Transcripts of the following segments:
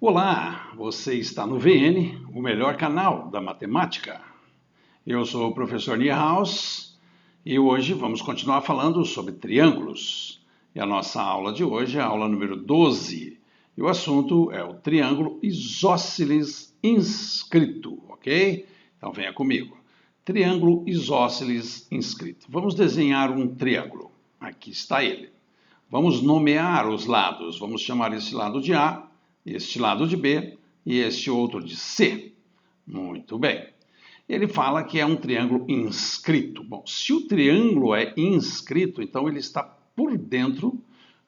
Olá, você está no VN, o melhor canal da matemática. Eu sou o professor Niehaus e hoje vamos continuar falando sobre triângulos. E a nossa aula de hoje é a aula número 12 e o assunto é o triângulo isósceles inscrito, ok? Então venha comigo. Triângulo isósceles inscrito. Vamos desenhar um triângulo. Aqui está ele. Vamos nomear os lados. Vamos chamar esse lado de A, este lado de B e este outro de C. Muito bem. Ele fala que é um triângulo inscrito. Bom, se o triângulo é inscrito, então ele está por dentro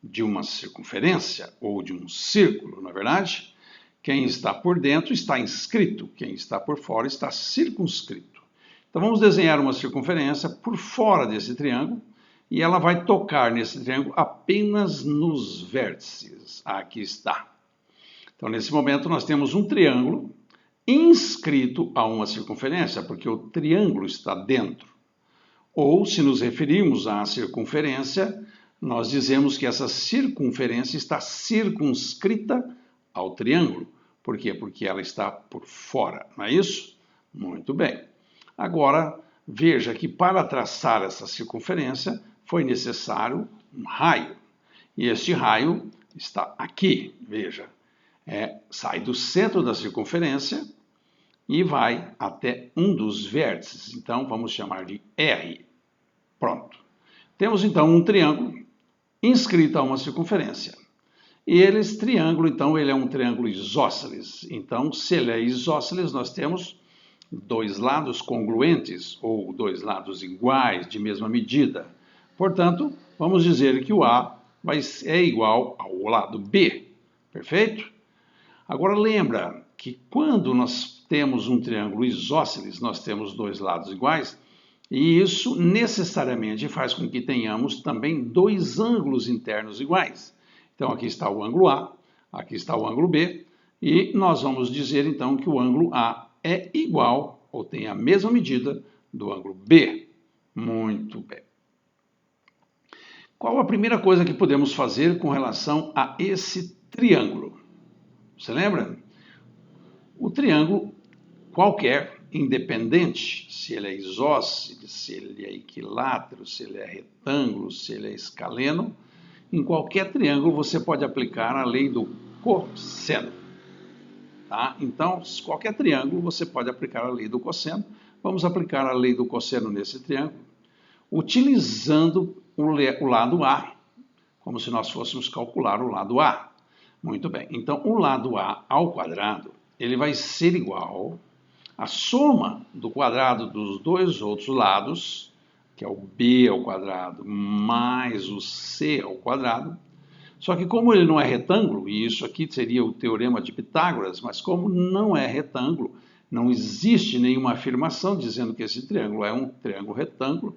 de uma circunferência ou de um círculo, não é verdade? Quem está por dentro está inscrito, quem está por fora está circunscrito. Então vamos desenhar uma circunferência por fora desse triângulo e ela vai tocar nesse triângulo apenas nos vértices. Aqui está. Então, nesse momento, nós temos um triângulo inscrito a uma circunferência, porque o triângulo está dentro. Ou, se nos referirmos à circunferência, nós dizemos que essa circunferência está circunscrita ao triângulo. Por quê? Porque ela está por fora, não é isso? Muito bem. Agora, veja que para traçar essa circunferência foi necessário um raio. E este raio está aqui, veja. Sai do centro da circunferência e vai até um dos vértices. Então, vamos chamar de R. Pronto. Temos, então, um triângulo inscrito a uma circunferência. E esse triângulo, então, ele é um triângulo isósceles. Então, se ele é isósceles, nós temos dois lados congruentes, ou dois lados iguais, de mesma medida. Portanto, vamos dizer que o A é igual ao lado B. Perfeito? Agora lembra que quando nós temos um triângulo isósceles, nós temos dois lados iguais, e isso necessariamente faz com que tenhamos também dois ângulos internos iguais. Então aqui está o ângulo A, aqui está o ângulo B, e nós vamos dizer então que o ângulo A é igual, ou tem a mesma medida, do ângulo B. Muito bem. Qual a primeira coisa que podemos fazer com relação a esse triângulo? Você lembra? O triângulo qualquer, independente se ele é isósceles, se ele é equilátero, se ele é retângulo, se ele é escaleno, em qualquer triângulo você pode aplicar a lei do cosseno. Tá? Então, qualquer triângulo você pode aplicar a lei do cosseno. Vamos aplicar a lei do cosseno nesse triângulo, utilizando o lado A, como se nós fôssemos calcular o lado A. Muito bem, então o lado A ao quadrado, ele vai ser igual à soma do quadrado dos dois outros lados, que é o B ao quadrado mais o C ao quadrado. Só que como ele não é retângulo, e isso aqui seria o teorema de Pitágoras, mas como não é retângulo, não existe nenhuma afirmação dizendo que esse triângulo é um triângulo retângulo,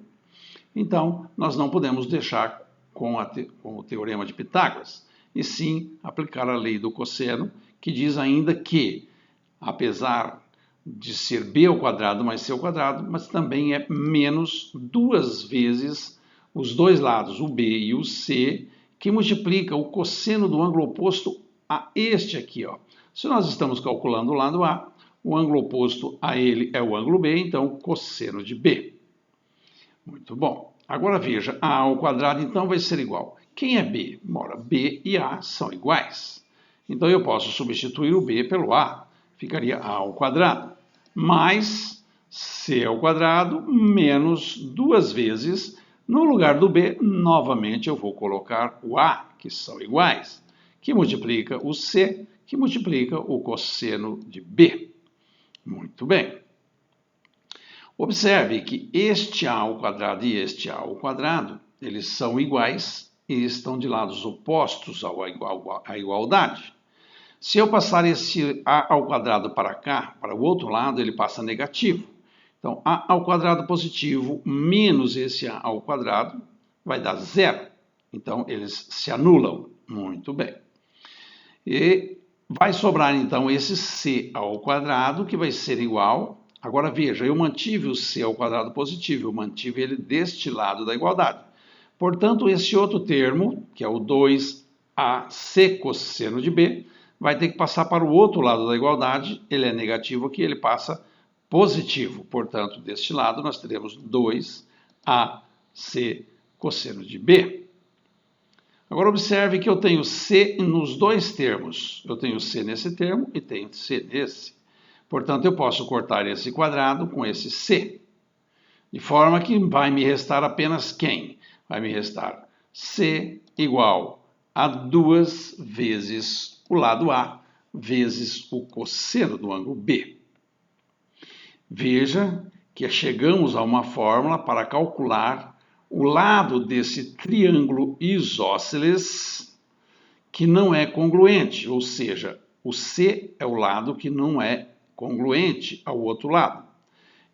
então nós não podemos deixar com o teorema de Pitágoras, e sim aplicar a lei do cosseno, que diz ainda que, apesar de ser b ao quadrado mais c ao quadrado, mas também é menos duas vezes os dois lados, o b e o c, que multiplica o cosseno do ângulo oposto a este aqui. Ó. Se nós estamos calculando o lado A, o ângulo oposto a ele é o ângulo B, então o cosseno de B. Muito bom. Agora veja, A ao quadrado então vai ser igual. Quem é B? Ora, B e A são iguais. Então eu posso substituir o B pelo A. Ficaria A ao quadrado mais C ao quadrado menos duas vezes. No lugar do B, novamente eu vou colocar o A, que são iguais, que multiplica o C, que multiplica o cosseno de B. Muito bem. Observe que este A ao quadrado e este A ao quadrado, eles são iguais e estão de lados opostos à igualdade. Se eu passar esse A ao quadrado para cá, para o outro lado, ele passa negativo. Então, A ao quadrado positivo menos esse A ao quadrado vai dar zero. Então, eles se anulam. Muito bem. E vai sobrar, então, esse C ao quadrado, que vai ser igual. Agora, veja, eu mantive o C ao quadrado positivo, eu mantive ele deste lado da igualdade. Portanto, esse outro termo, que é o 2AC cosseno de B, vai ter que passar para o outro lado da igualdade, ele é negativo aqui, ele passa positivo. Portanto, deste lado nós teremos 2AC cosseno de B. Agora observe que eu tenho C nos dois termos. Eu tenho C nesse termo e tenho C nesse. Portanto, eu posso cortar esse quadrado com esse C. De forma que vai me restar apenas quem? Vai me restar C igual a 2 vezes o lado A vezes o cosseno do ângulo B. Veja que chegamos a uma fórmula para calcular o lado desse triângulo isósceles que não é congruente, ou seja, o C é o lado que não é congruente ao outro lado.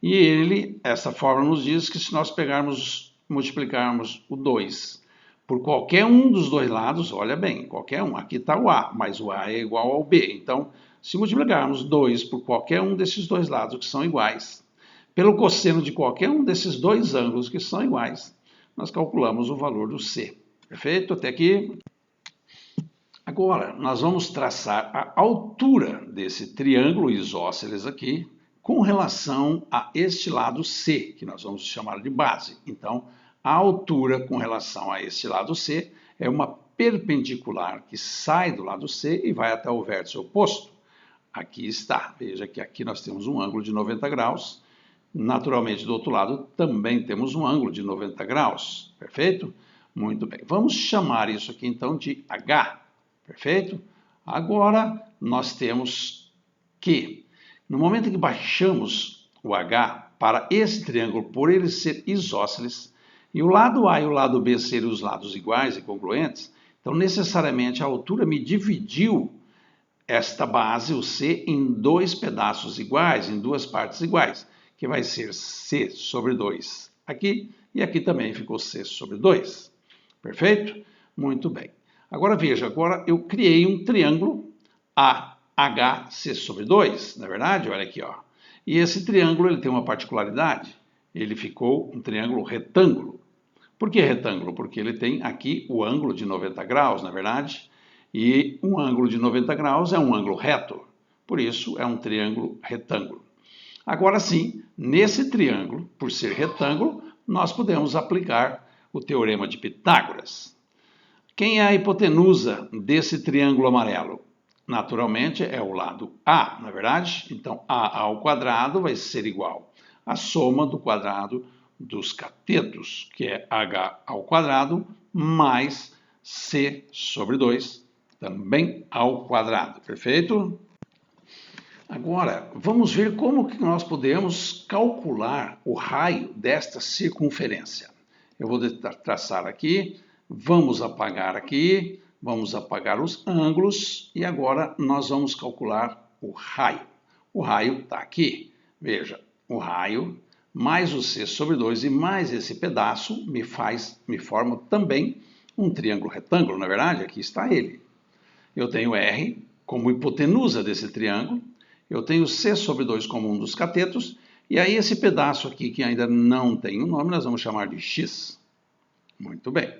E essa fórmula nos diz que se nós multiplicarmos o 2 por qualquer um dos dois lados, olha bem, qualquer um, aqui está o A, mas o A é igual ao B. Então, se multiplicarmos 2 por qualquer um desses dois lados que são iguais, pelo cosseno de qualquer um desses dois ângulos que são iguais, nós calculamos o valor do C. Perfeito? Até aqui. Agora, nós vamos traçar a altura desse triângulo isósceles aqui com relação a este lado C, que nós vamos chamar de base. Então, a altura com relação a este lado C é uma perpendicular que sai do lado C e vai até o vértice oposto. Aqui está. Veja que aqui nós temos um ângulo de 90 graus. Naturalmente, do outro lado, também temos um ângulo de 90 graus. Perfeito? Muito bem. Vamos chamar isso aqui, então, de H. Perfeito? Agora, nós temos que, no momento em que baixamos o H para esse triângulo, por ele ser isósceles, e o lado A e o lado B serem os lados iguais e congruentes, então, necessariamente, a altura me dividiu esta base, o C, em dois pedaços iguais, em duas partes iguais, que vai ser C sobre 2 aqui, e aqui também ficou C sobre 2. Perfeito? Muito bem. Agora veja, agora eu criei um triângulo AHC sobre 2, na verdade, olha aqui, ó. E esse triângulo ele tem uma particularidade, ele ficou um triângulo retângulo. Por que retângulo? Porque ele tem aqui o ângulo de 90 graus, na verdade, e um ângulo de 90 graus é um ângulo reto, por isso é um triângulo retângulo. Agora sim, nesse triângulo, por ser retângulo, nós podemos aplicar o teorema de Pitágoras. Quem é a hipotenusa desse triângulo amarelo? Naturalmente é o lado A, não é verdade? Então, A ao quadrado vai ser igual à soma do quadrado dos catetos, que é H ao quadrado, mais C sobre 2, também ao quadrado. Perfeito? Agora, vamos ver como que nós podemos calcular o raio desta circunferência. Eu vou traçar aqui, vamos apagar aqui, vamos apagar os ângulos e agora nós vamos calcular o raio. O raio está aqui. Veja, o raio mais o C sobre 2 e mais esse pedaço me forma também um triângulo retângulo, na verdade, aqui está ele. Eu tenho R como hipotenusa desse triângulo, eu tenho C sobre 2 como um dos catetos, e aí esse pedaço aqui que ainda não tem um nome, nós vamos chamar de X. Muito bem.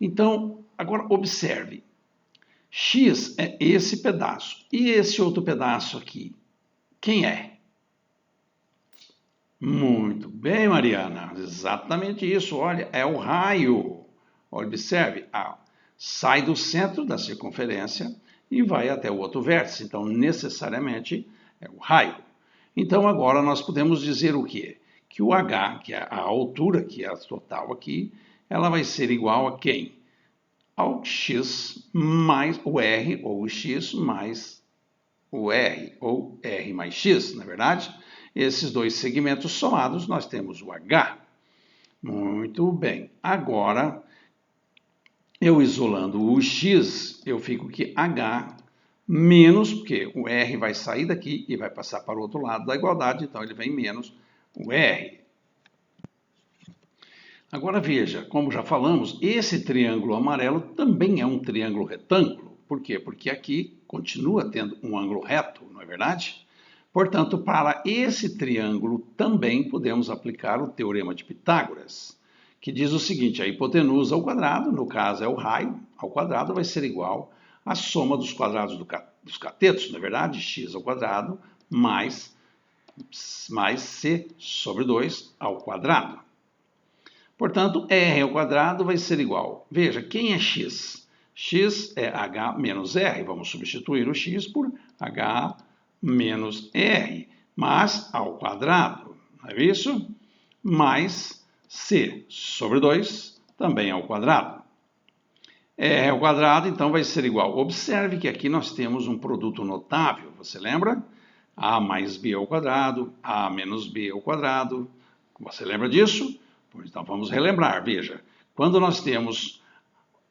Então, agora observe. X é esse pedaço. E esse outro pedaço aqui, quem é? Muito bem, Mariana. Exatamente isso. Olha, é o raio. Observe, sai do centro da circunferência e vai até o outro vértice. Então, necessariamente, é o raio. Então, agora nós podemos dizer o quê? Que o H, que é a altura, que é a total aqui, ela vai ser igual a quem? Ao X mais o R, ou o X mais o R, ou R mais X, na verdade. Esses dois segmentos somados, nós temos o H. Muito bem. Agora, eu isolando o X, eu fico que H menos, porque o R vai sair daqui e vai passar para o outro lado da igualdade, então ele vem menos o R. Agora veja, como já falamos, esse triângulo amarelo também é um triângulo retângulo. Por quê? Porque aqui continua tendo um ângulo reto, não é verdade? Portanto, para esse triângulo também podemos aplicar o teorema de Pitágoras, que diz o seguinte: a hipotenusa ao quadrado, no caso é o raio, ao quadrado vai ser igual a soma dos quadrados dos catetos, na verdade, x ao quadrado mais c sobre 2 ao quadrado. Portanto, r ao quadrado vai ser igual. Veja, quem é x? X é h menos r. Vamos substituir o x por h menos r. Mas ao quadrado, não é isso? Mais c sobre 2 também ao quadrado. R ao quadrado, então, vai ser igual. Observe que aqui nós temos um produto notável, você lembra? A mais b ao quadrado, a menos b ao quadrado. Você lembra disso? Então, vamos relembrar. Veja, quando nós temos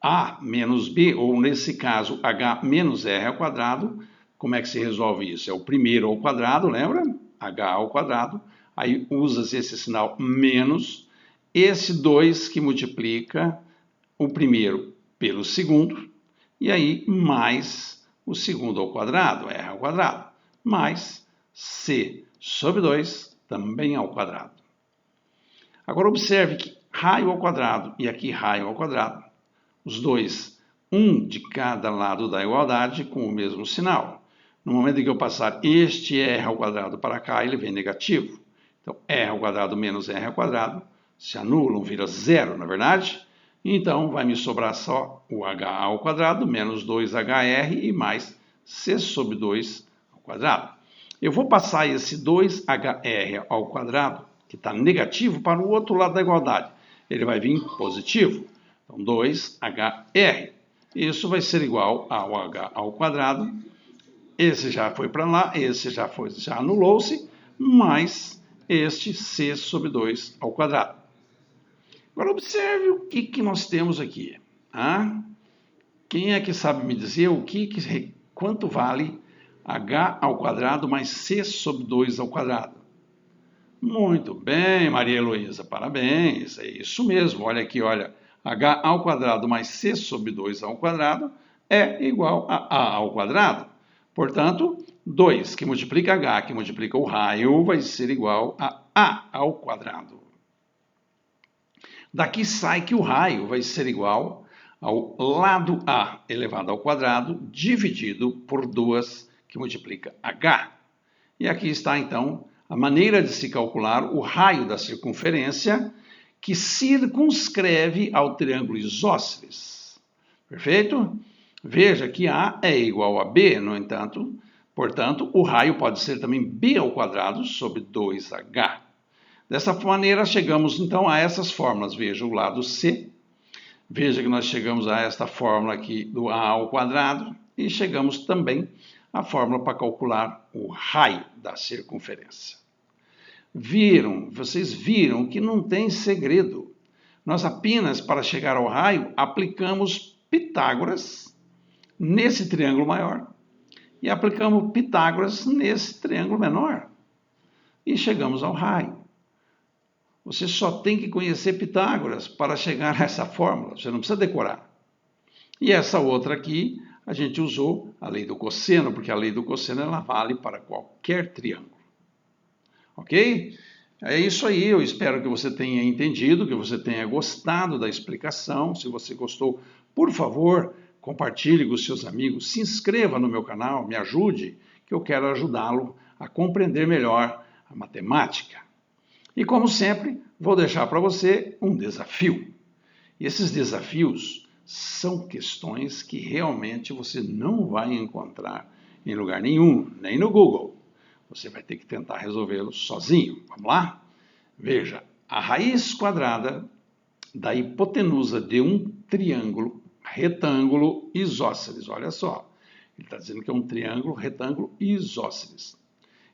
a menos b, ou nesse caso, h menos r ao quadrado, como é que se resolve isso? É o primeiro ao quadrado, lembra? H ao quadrado. Aí usa-se esse sinal menos, esse 2 que multiplica o primeiro pelo segundo, e aí mais o segundo ao quadrado, r ao quadrado, mais c sobre 2 também ao quadrado. Agora observe que raio ao quadrado e aqui raio ao quadrado, os dois, um de cada lado da igualdade com o mesmo sinal. No momento em que eu passar este r ao quadrado para cá, ele vem negativo. Então, r ao quadrado menos r ao quadrado se anulam, vira zero, na verdade? Então, vai me sobrar só o h ao quadrado menos 2hr e mais c sobre 2 ao quadrado. Eu vou passar esse 2hr ao quadrado, que está negativo, para o outro lado da igualdade. Ele vai vir positivo. Então, 2hr. Isso vai ser igual ao h ao quadrado. Esse já foi para lá, esse já anulou-se, mais este c sobre 2 ao quadrado. Agora observe o que nós temos aqui. Ah? Quem é que sabe me dizer quanto vale h ao quadrado mais c sobre 2 ao quadrado? Muito bem, Maria Heloísa, parabéns, é isso mesmo. Olha aqui, olha, h ao quadrado mais c sobre 2 ao quadrado é igual a a ao quadrado. Portanto, 2 que multiplica h, que multiplica o raio, vai ser igual a ao quadrado. Daqui sai que o raio vai ser igual ao lado a elevado ao quadrado dividido por 2 que multiplica h. E aqui está, então, a maneira de se calcular o raio da circunferência que circunscreve ao triângulo isósceles. Perfeito? Veja que A é igual a B, no entanto, portanto, o raio pode ser também B ao quadrado sobre 2h. Dessa maneira, chegamos então a essas fórmulas. Veja o lado C. Veja que nós chegamos a esta fórmula aqui do A ao quadrado e chegamos também à fórmula para calcular o raio da circunferência. Vocês viram que não tem segredo. Nós apenas, para chegar ao raio, aplicamos Pitágoras nesse triângulo maior e aplicamos Pitágoras nesse triângulo menor e chegamos ao raio. Você só tem que conhecer Pitágoras para chegar a essa fórmula, você não precisa decorar. E essa outra aqui, a gente usou a lei do cosseno, porque a lei do cosseno ela vale para qualquer triângulo. Ok? É isso aí, eu espero que você tenha entendido, que você tenha gostado da explicação. Se você gostou, por favor, compartilhe com os seus amigos, se inscreva no meu canal, me ajude, que eu quero ajudá-lo a compreender melhor a matemática. E como sempre, vou deixar para você um desafio. E esses desafios são questões que realmente você não vai encontrar em lugar nenhum, nem no Google. Você vai ter que tentar resolvê-los sozinho. Vamos lá? Veja, a raiz quadrada da hipotenusa de um triângulo retângulo isósceles. Olha só, ele está dizendo que é um triângulo retângulo isósceles.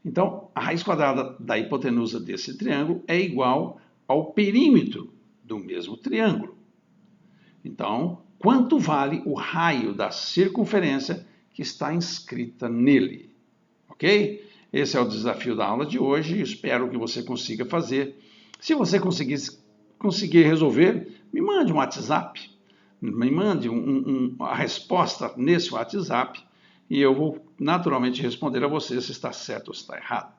Então, a raiz quadrada da hipotenusa desse triângulo é igual ao perímetro do mesmo triângulo. Então, quanto vale o raio da circunferência que está inscrita nele? Ok? Esse é o desafio da aula de hoje e espero que você consiga fazer. Se você conseguir resolver, me mande um WhatsApp, me mande a resposta nesse WhatsApp e eu vou naturalmente responder a você se está certo ou se está errado.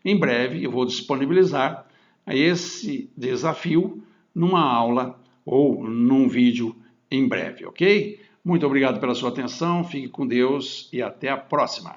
Em breve eu vou disponibilizar esse desafio numa aula ou num vídeo em breve, ok? Muito obrigado pela sua atenção, fique com Deus e até a próxima.